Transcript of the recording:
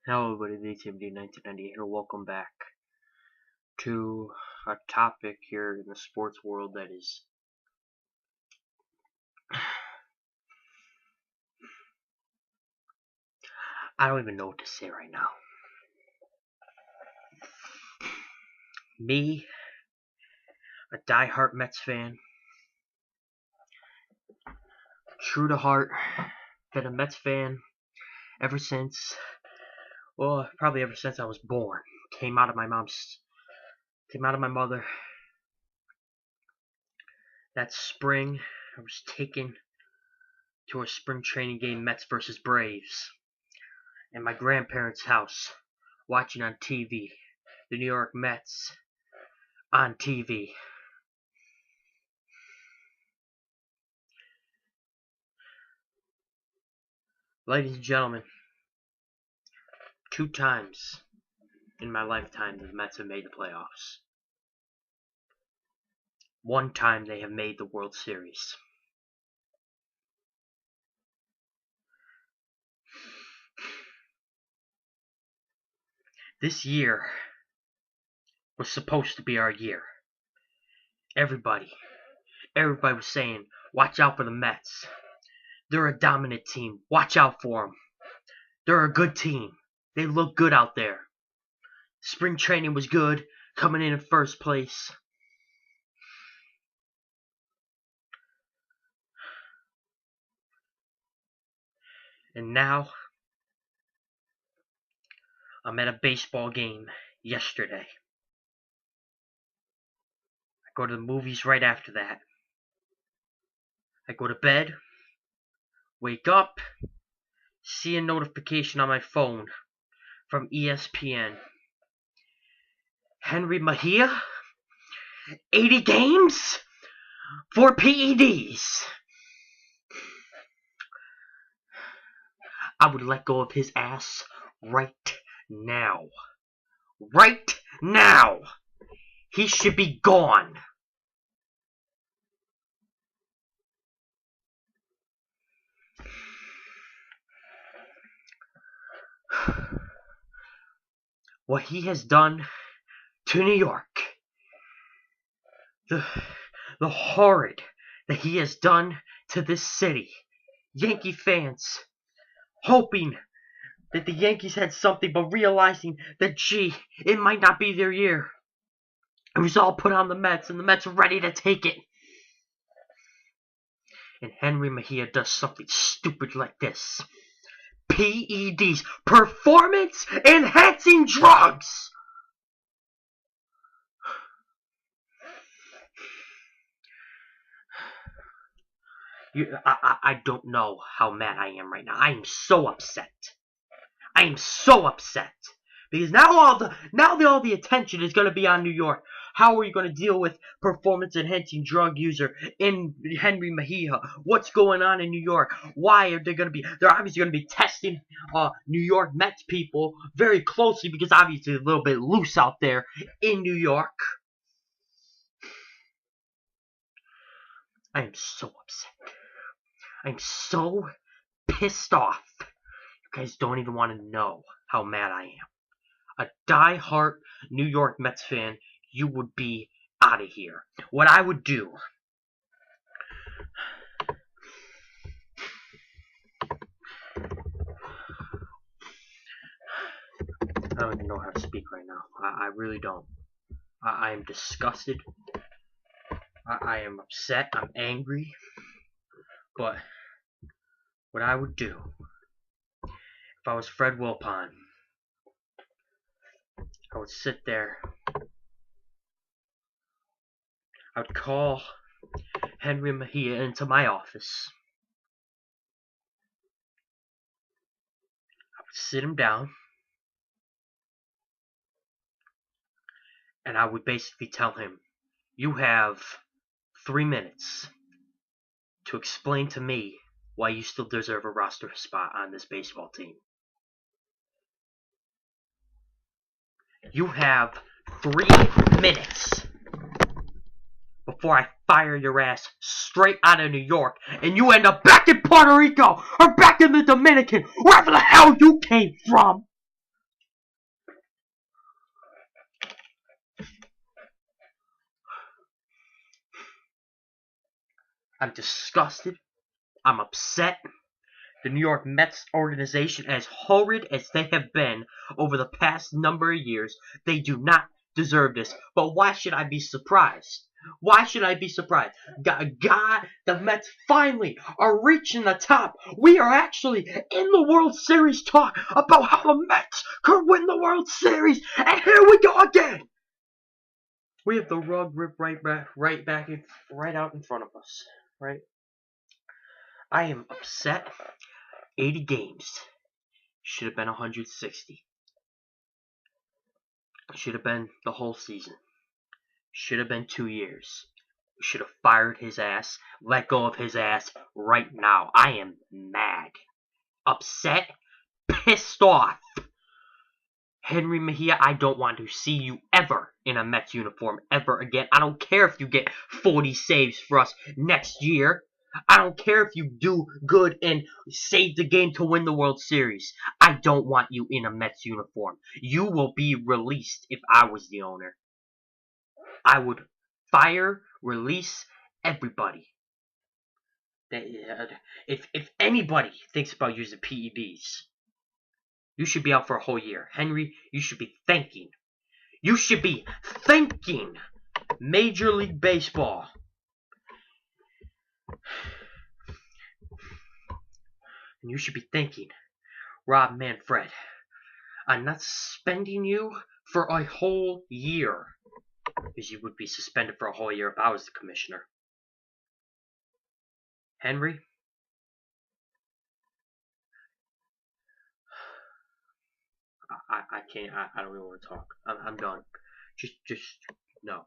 Hello everybody, this is TMD1998 here. Welcome back to a topic here in the sports world that is I don't even know what to say right now. Me, a die-hard Mets fan, true to heart, been a Mets fan ever since, probably ever since I was born. Came out of my mother. That spring, I was taken to a spring training game, Mets versus Braves, in my grandparents' house, watching on TV, the New York Mets on TV. Ladies and gentlemen, 2 times in my lifetime the Mets have made the playoffs. 1 time they have made the World Series. This year was supposed to be our year. Everybody was saying, watch out for the Mets. They're a dominant team. Watch out for them. They're a good team. They look good out there. Spring training was good, coming in first place. And now, I'm at a baseball game yesterday. I go to the movies right after that. I go to bed, wake up, see a notification on my phone from ESPN. Jenrry Mejia, 80 games for PEDs. I would let go of his ass right now. Right now! He should be gone. What he has done to New York, the horrid that he has done to this city. Yankee fans hoping that the Yankees had something, but realizing that, gee, it might not be their year. It was all put on the Mets, and the Mets are ready to take it. And Jenrry Mejia does something stupid like this. PEDs, performance enhancing drugs. I don't know how mad I am right now. I am so upset. I am so upset because now all the attention is going to be on New York. How are you going to deal with performance-enhancing drug user in Jenrry Mejia? What's going on in New York? Why are they going to be? They're obviously going to be testing New York Mets people very closely because obviously it's a little bit loose out there in New York. I am so upset. I'm so pissed off. You guys don't even want to know how mad I am. A die-hard New York Mets fan, you would be out of here. What I would do, I don't even know how to speak right now. I really don't. I am disgusted. I am upset. I'm angry. But what I would do, if I was Fred Wilpon, I would sit there. I would call Jenrry Mejia into my office. I would sit him down. And I would basically tell him, you have 3 minutes to explain to me why you still deserve a roster spot on this baseball team. You have 3 minutes before I fire your ass straight out of New York and you end up back in Puerto Rico or back in the Dominican, wherever the hell you came from. I'm disgusted. I'm upset. The New York Mets organization, as horrid as they have been over the past number of years, they do not deserve this. But why should I be surprised? Why should I be surprised? God, the Mets finally are reaching the top. We are actually in the World Series talk about how the Mets could win the World Series. And here we go again. We have the rug ripped right out in front of us. Right? I am upset. 80 games. Should have been 160. Should have been the whole season. Should have been 2 years. We should have fired his ass, let go of his ass right now. I am mad, upset, pissed off. Jenrry Mejia, I don't want to see you ever in a Mets uniform ever again. I don't care if you get 40 saves for us next year. I don't care if you do good and save the game to win the World Series. I don't want you in a Mets uniform. You will be released if I was the owner. I would fire, release everybody. If anybody thinks about using PEDs, you should be out for a whole year. Jenrry, you should be thanking. You should be thanking Major League Baseball. And you should be thanking Rob Manfred. I'm not suspending you for a whole year. Because you would be suspended for a whole year if I was the commissioner. Jenrry? I can't. I don't even want to talk. I'm done. Just no.